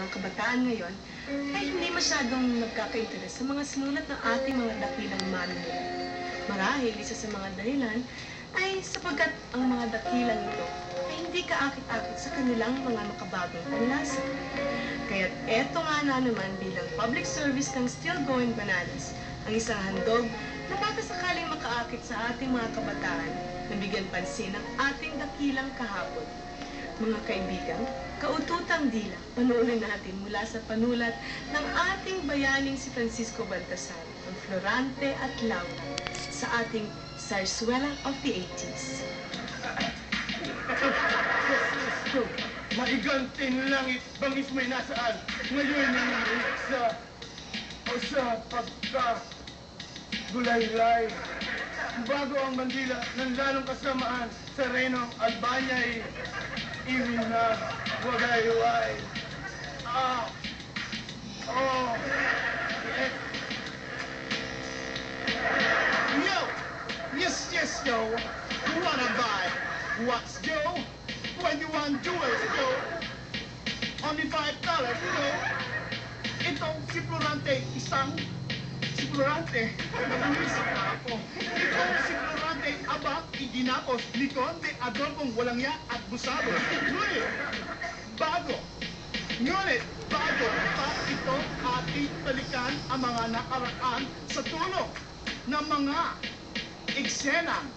mga kabataan ngayon ay hindi masyadong nagkaka-interes sa mga sinulat ng ating mga dakilang manunulat. Marahil isa sa mga dahilan ay sapagkat ang mga dakilang ito ay hindi kaakit-akit sa kanilang mga makabagong panlasa. Kaya't eto nga na naman bilang public service kang Still Going Bananas, ang isang handog na baka sakaling makaakit sa ating mga kabataan na bigyan pansin ng ating dakilang kahapon. Mga kaibigan, kaututang dila, panoorin natin mula sa panulat ng ating bayaning si Francisco Baltasar, ang Florante at Laura, sa ating Zarzuela of the 80s. Maiganting langit, bangis mo'y nasaan? Ngayon ay sa pagka-gulaylay. Bago ang bandila ng lalong kasamaan sa Reynong Albanya'y iwin na wagayway. Yo! Yes, yo! Wanna buy? What's yo? When you want jewels, yo? Only $5, yo! Itong si Florante, si Florante, nag-uwisip na ako. Itong si Florante, abang, iginapos, ni Conde, adorkong walang ya at busado. Ngunit, bago pa ito ating balikan ang mga nakaraan sa tulong ng mga eksenang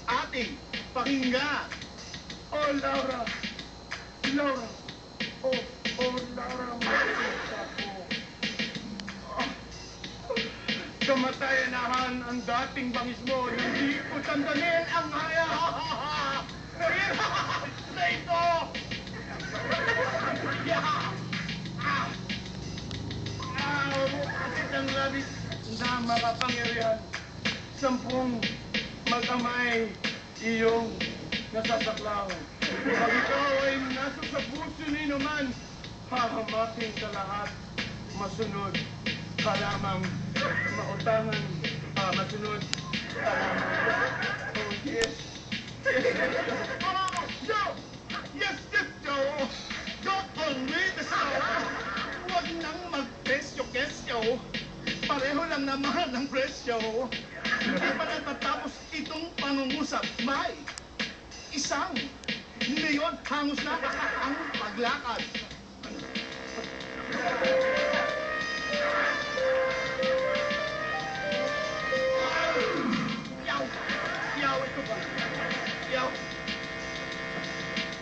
ating pakinggan. Oh, Laura, Laura, makita ko. Kamatayanahan ang dating bangis mo, hindi ko tandanin ang haya. Na ito! Bakit ang labis na makapangyarihan? 10 mag-amay iyong nasasaklaw. Pag ikaw ay nasa sa puso ni naman, hahamakin ka lahat. Masunod ka lamang, mautangan, masunod ka lamang. Oh, yes. Oh, Joe! Yes, Joe! Don't only the snow! Huwag nang mag-presyo-kesyo. Pareho lang naman ang presyo. Hindi pa natatapos itong pangungusap. May isang leon hangos na ang paglakad. Yaw, ito ba? Yaw.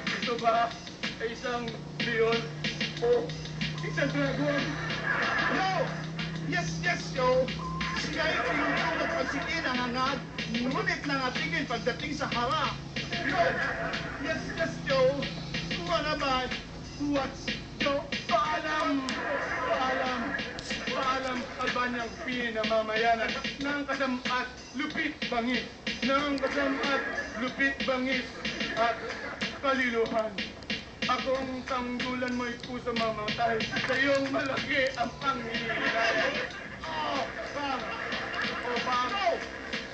Ito ba ay isang leon o isang dragon? Yaw! Yes, yo! Siya ay tinutulog ang sikin ang hangad, ngunit nangatigil pagdating sa harap. Yo! Yes, yo! Wala ba? What's yo? Paalam, Albanyang pinamamayanan ng kasamat lupit bangis, at kaliluhan. Akong tanggulan mo'y puso mamatay sa iyong malaki ang panghihinayan. Bang!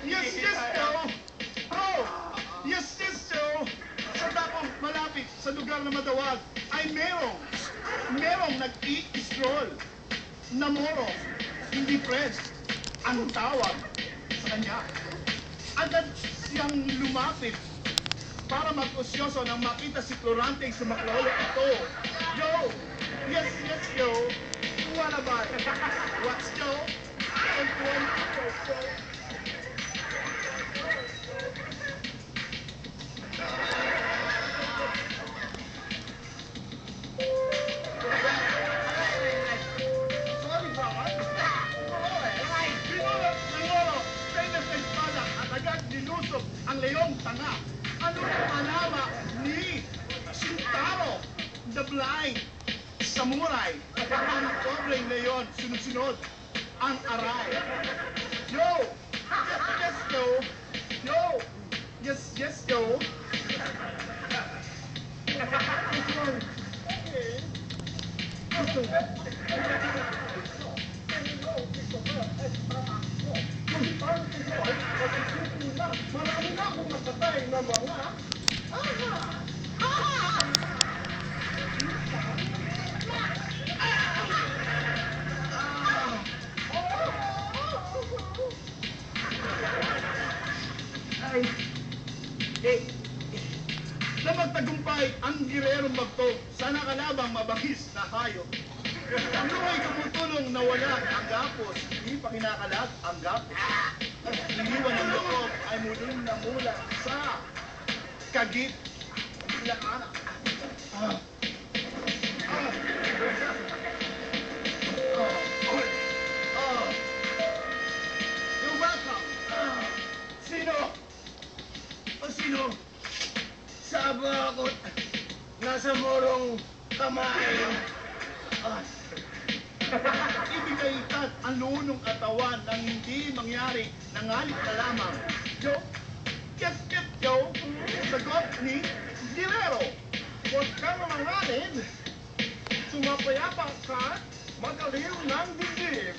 Yes, yo! Yes, yo! Sa dakong malapit sa lugar na madawag ay merong nag-i-stroll na moro, hindi friends, ang tawag sa kanya. Agad siyang lumapit para mag-usyoso nang makita si Florante sa maklolo ito. Yo! Yes, yo! Wanna buy? What's yo? Sorry, Brad. Sinuro, Venus na espada at agad nilusok ang leong tanga. Ano panama ni Shintaro, the blind samurai, ang pobreng leon, sunod-sunod ang aray. Yo! Yes, yo! Yo! Yes, yo! Marami na akong natatay na mga... Aha! Matagumpay ang girerong magto sa nakalabang mabahis na hayop. Ang luhay tumutulong na wala ang gapos, hindi pa kinakalag ang gapos. At iniwan ng loob ay muling na mula sa kagit ng anak. You're welcome. Sino? Sino? Saba ako. Nasa morong kamay. Ibigay kat ang lunong katawan nang hindi mangyari nangalit na lamang. Joe? Yes, Joe. Sagot ni Guerrero. Huwag kang mangalit. Sumapayapa ka, magaliw ng dibdib.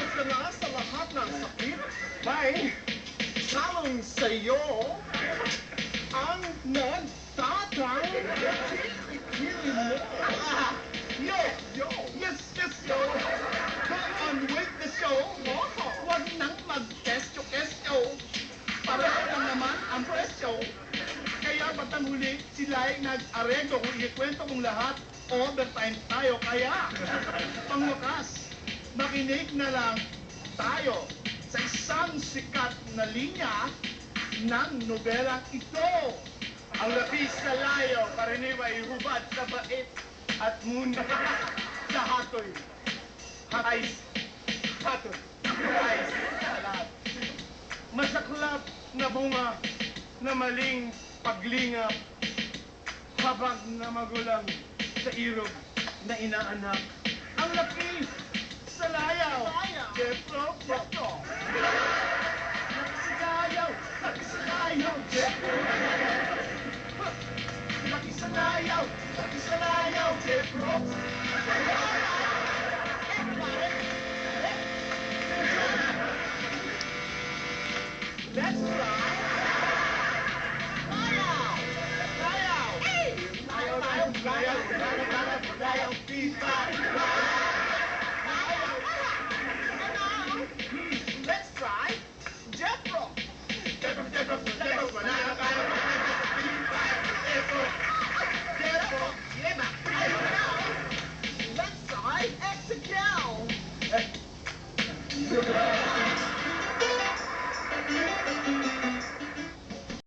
At na sa lahat ng sakit, may salong sa'yo ang nagtatang ikili mo. Yo! Yes, yo! Go on with the show. Huwag nang mag-estyo-estyo. Pareho lang naman ang presyo. Kaya batang huli, sila ay nag-arego kung ikwento kong lahat. Overtime tayo, kaya pangwakas, makinig na lang tayo sa isang sikat na linya ng nobelang ito. Ang lapis na layo, karaniwa'y hubad sa bait at muna sa hatoy. Hatoy. Sa lahat. Masaklap na bunga na maling paglingap habang na magulang sa irog na inaanak. Ang lapis sa layaw. Jeffro. Nakisalayaw, Jeffro. Nakisalayaw, Jeffro. Let's try. Layaw.